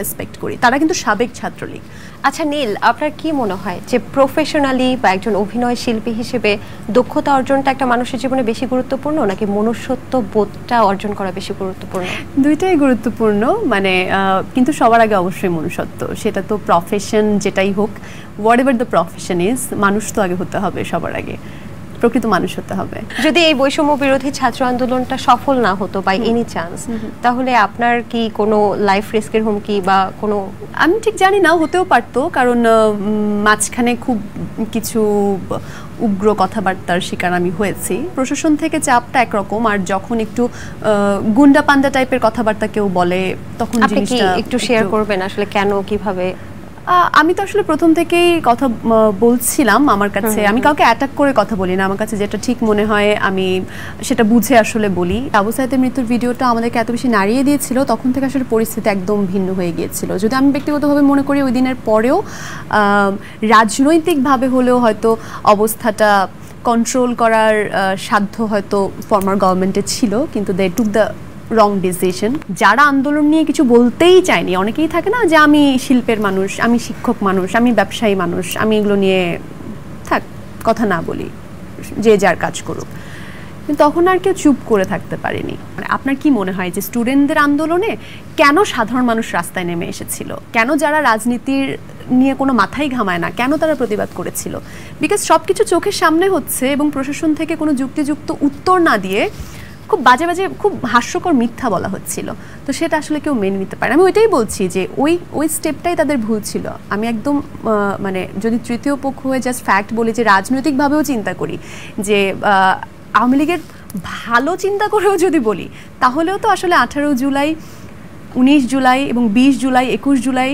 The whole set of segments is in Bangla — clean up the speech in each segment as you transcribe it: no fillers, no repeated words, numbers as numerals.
রেসপেক্ট করি, তারা কিন্তু সাবেক ছাত্রলীগ। আচ্ছা নীল, আপনার কি মনে হয় যে প্রফেশনালি বা একজন অভিনয় শিল্পী হিসেবে দক্ষতা অর্জনটা একটা মানুষের জীবনে বেশি গুরুত্বপূর্ণ নাকি মনুষ্যত্ব বোধটা অর্জন করা বেশি গুরুত্বপূর্ণ? দুইটাই গুরুত্বপূর্ণ, মানে কিন্তু সবার আগে অবশ্যই মনুষ্যত্ব। সেটা তো প্রফেশন যেটাই হোক, what ever the profession is, মানুষ তো আগে হতে হবে, সবার আগে প্রকৃত মানুষ হতে হবে। যদি এই বৈষম্য বিরোধী ছাত্র আন্দোলনটা সফল না হতো বাই এনি চান্স, তাহলে আপনার কি কোনো লাইফ রিস্কের হুমকি বা কোনো? আমি ঠিক জানি না, হতেও পারতো, কারণ মাঝখানে খুব কিছু উগ্র কথাবার্তার শিকার আমি হয়েছি। প্রশাসন থেকে চাপটা একরকম, আর যখন একটু গুন্ডা পান্ডা টাইপের কথাবার্তা কেউ বলে তখন জিনিসটা একটু শেয়ার করবেন আসলে কেন কিভাবে? আমি তো আসলে প্রথম থেকেই কথা বলছিলাম আমার কাছে, আমি কাউকে অ্যাটাক করে কথা বলি না, আমার কাছে যেটা ঠিক মনে হয় আমি সেটা বুঝে আসলে বলি। আবু সাইদের মৃত্যুর ভিডিওটা আমাদেরকে এত বেশি নাড়িয়ে দিয়েছিল, তখন থেকে আসলে পরিস্থিতি একদম ভিন্ন হয়ে গিয়েছিল। যদি আমি ব্যক্তিগতভাবে মনে করি ওই দিনের পরেও রাজনৈতিকভাবে হলেও হয়তো অবস্থাটা কন্ট্রোল করার সাধ্য হয়তো ফর্মার গভর্নমেন্টের ছিল, কিন্তু দে টুক দ্য রং ডিসিশন। যারা আন্দোলন নিয়ে কিছু বলতেই চায়নি, অনেকেই থাকে না যে আমি শিল্পের মানুষ, আমি শিক্ষক মানুষ, আমি ব্যবসায়ী মানুষ, আমি এগুলো নিয়ে থাক কথা না বলি, যে যার কাজ করুক, কিন্তু তখন আর কেউ চুপ করে থাকতে পারেনি। মানে আপনার কি মনে হয় যে স্টুডেন্টদের আন্দোলনে কেন সাধারণ মানুষ রাস্তায় নেমে এসেছিল? কেন যারা রাজনীতির নিয়ে কোনো মাথায় ঘামায় না, কেন তারা প্রতিবাদ করেছিল? বিকজ সব কিছু চোখের সামনে হচ্ছে এবং প্রশাসন থেকে কোনো যুক্তিযুক্ত উত্তর না দিয়ে খুব বাজে বাজে, খুব হাস্যকর মিথ্যা বলা হচ্ছিল। তো সেটা আসলে কেউ মেনে নিতে পারে। আমি ওইটাই বলছি যে ওই স্টেপটাই তাদের ভুল ছিল। আমি একদম মানে যদি তৃতীয় পক্ষ হয়ে জাস্ট ফ্যাক্ট বলি, যে রাজনৈতিকভাবেও চিন্তা করি, যে আওয়ামী লীগের ভালো চিন্তা করেও যদি বলি, তাহলেও তো আসলে 18 জুলাই, 19 জুলাই এবং 20 জুলাই, 21 জুলাই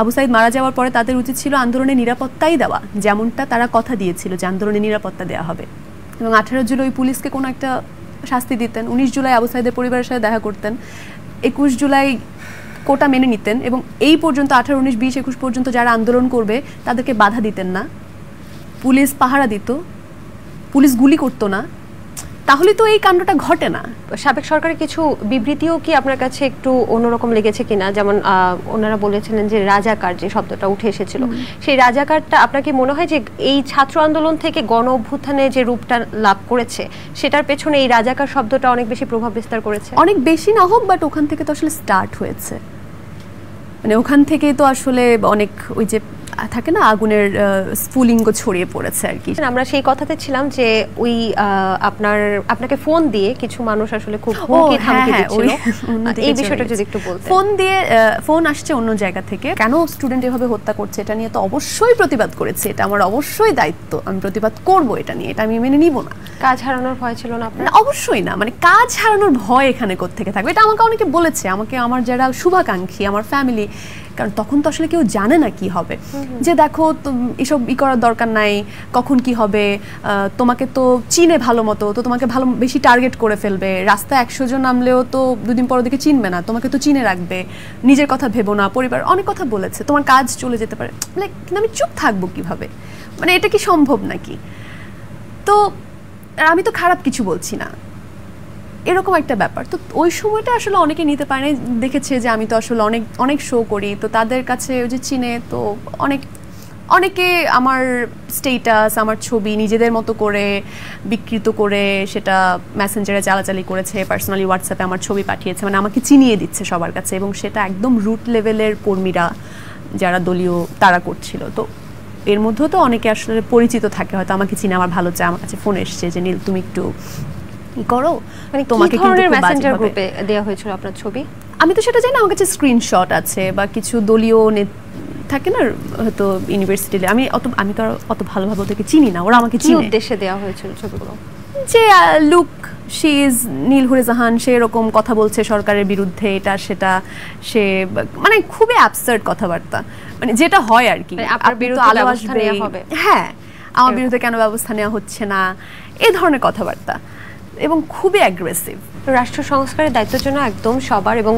আবু সাইদ মারা যাওয়ার পরে তাদের উচিত ছিল আন্দোলনের নিরাপত্তাই দেওয়া, যেমনটা তারা কথা দিয়েছিল যে আন্দোলনের নিরাপত্তা দেওয়া হবে। এবং 18 জুলাই পুলিশকে কোনো একটা শাস্তি দিতেন, 19 জুলাই আবু সাইদের পরিবারের সাথে দেখা করতেন, 21 জুলাই কোটা মেনে নিতেন, এবং এই পর্যন্ত 18, 19, 20, 21 পর্যন্ত যারা আন্দোলন করবে তাদেরকে বাধা দিতেন না, পুলিশ পাহারা দিত, পুলিশ গুলি করতো না, তাহলে তো এই কাণ্ডটা ঘটে না। সাবেক সরকারের কিছু বিবৃতিও কি আপনার কাছে একটু অন্যরকম লেগেছে কিনা? যেমন ওনারা বলেছিলেন যে রাজাকার, যে শব্দটা উঠে এসেছিল, সেই রাজাকারটা আপনার কি মনে হয় যে এই ছাত্র আন্দোলন থেকে গণ অভ্যুত্থানে যে রূপটা লাভ করেছে সেটার পেছনে এই রাজাকার শব্দটা অনেক বেশি প্রভাব বিস্তার করেছে? অনেক বেশি না হোক, বাট ওখান থেকে তো আসলে স্টার্ট হয়েছে, মানে ওখান থেকেই তো আসলে অনেক ওই যে থাকে না আগুনের স্ফুলিঙ্গ ছড়িয়ে পড়েছে আর কি। আমরা সেই কথাতে ছিলাম যে ওই আপনাকে ফোন দিয়ে কিছু মানুষ আসলে খুব হুমকি ধামকি দিচ্ছিল, এই বিষয়টা যদি একটু বলতেন। ফোন আসছে অন্য জায়গা থেকে, কেন স্টুডেন্ট এভাবে হত্যা করছে এটা নিয়ে তো অবশ্যই প্রতিবাদ করেছে, এটা আমার অবশ্যই দায়িত্ব, আমি প্রতিবাদ করব এটা নিয়ে, এটা আমি মেনে নিব না। কাজ হারানোর ভয় ছিল না আপনার? অবশ্যই না, মানে কাজ হারানোর ভয় এখানে কোত্থেকে থাকবে? এটা আমাকে অনেকে বলেছে, আমাকে আমার যারা শুভাকাঙ্ক্ষী, আমার ফ্যামিলি, কারণ তখন তো আসলে কেউ জানে না কি হবে, যে দেখো এসব করার দরকার নাই, কখন কি হবে, তোমাকে তো চিনে ভালো মতো, তো তোমাকে ভালো বেশি টার্গেট করে ফেলবে, রাস্তায় 100 জন নামলেও তো দুদিন পর ওদিকে চিনবে না, তোমাকে তো চিনে রাখবে, নিজের কথা ভেবো না, পরিবার, অনেক কথা বলেছে, তোমার কাজ চলে যেতে পারে। কিন্তু আমি চুপ থাকবো কিভাবে? মানে এটা কি সম্ভব নাকি? তো আমি তো খারাপ কিছু বলছি না, এরকম একটা ব্যাপার। তো ওই সময়টা আসলে অনেকে নিতে পারে না, দেখেছে যে আমি তো আসলে অনেক শো করি, তো তাদের কাছে ওই যে চিনে, তো অনেকে আমার স্টেটাস, আমার ছবি নিজেদের মতো করে বিকৃত করে সেটা মেসেঞ্জারে চালাচালি করেছে, পার্সোনালি হোয়াটসঅ্যাপে আমার ছবি পাঠিয়েছে, মানে আমাকে চিনিয়ে দিচ্ছে সবার কাছে, এবং সেটা একদম রুট লেভেলের কর্মীরা যারা দলীয় তারা করছিল। তো এর মধ্যেও তো অনেকে আসলে পরিচিত থাকে, হয়তো আমাকে চিনে, আমার ভালো চায়, আমার কাছে ফোন এসছে যে নীল তুমি একটু করো, মানে তোমাকে কিন্তু মেসেঞ্জার গ্রুপে দেয়া হয়েছিল আপনার ছবি? আমি তো সেটা জানি না, আমার কাছে স্ক্রিনশট আছে, বা কিছু দলীয় থাকে না হয়তো ইউনিভার্সিটিতে, আমি তো অত ভালোভাবে ওদেরকে চিনি না, ওরা আমাকে চিনে। উদ্দেশ্যে দেওয়া হয়েছিল ছবিগুলো? যে লুক শি ইজ নীল হুরে জাহান, সে এরকম কথা বলছে সরকারের বিরুদ্ধে, এটা সেটা, সে মানে খুবই অ্যাবসার্ড কথাবার্তা, মানে যেটা হয় আর কি, আপনার বিরুদ্ধে ব্যবস্থা নেওয়া হবে, হ্যাঁ আমার বিরুদ্ধে কেন ব্যবস্থা নেওয়া হচ্ছে না, এই ধরনের কথাবার্তা, এবং খুবই অ্যাগ্রেসিভ। রাষ্ট্র সংস্কারের দায়িত্বের জন্য একদম সবার, এবং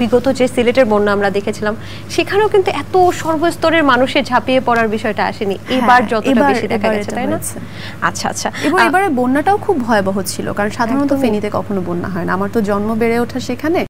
বিগত যে সিলেটের বন্যা আমরা দেখেছিলাম সেখানেও কিন্তু এত সর্বস্তরের মানুষের ঝাঁপিয়ে পড়ার বিষয়টা আসেনি, এবার যতটা বেশি দেখা গেছে, তাই না? আচ্ছা আচ্ছা, এবং এবারে বন্যাটাও খুব ভয়াবহ ছিল, কারণ সাধারণত ফেনীতে কখনো বন্যা হয় না, আমার তো জন্ম বেড়ে ওঠা সেখানে।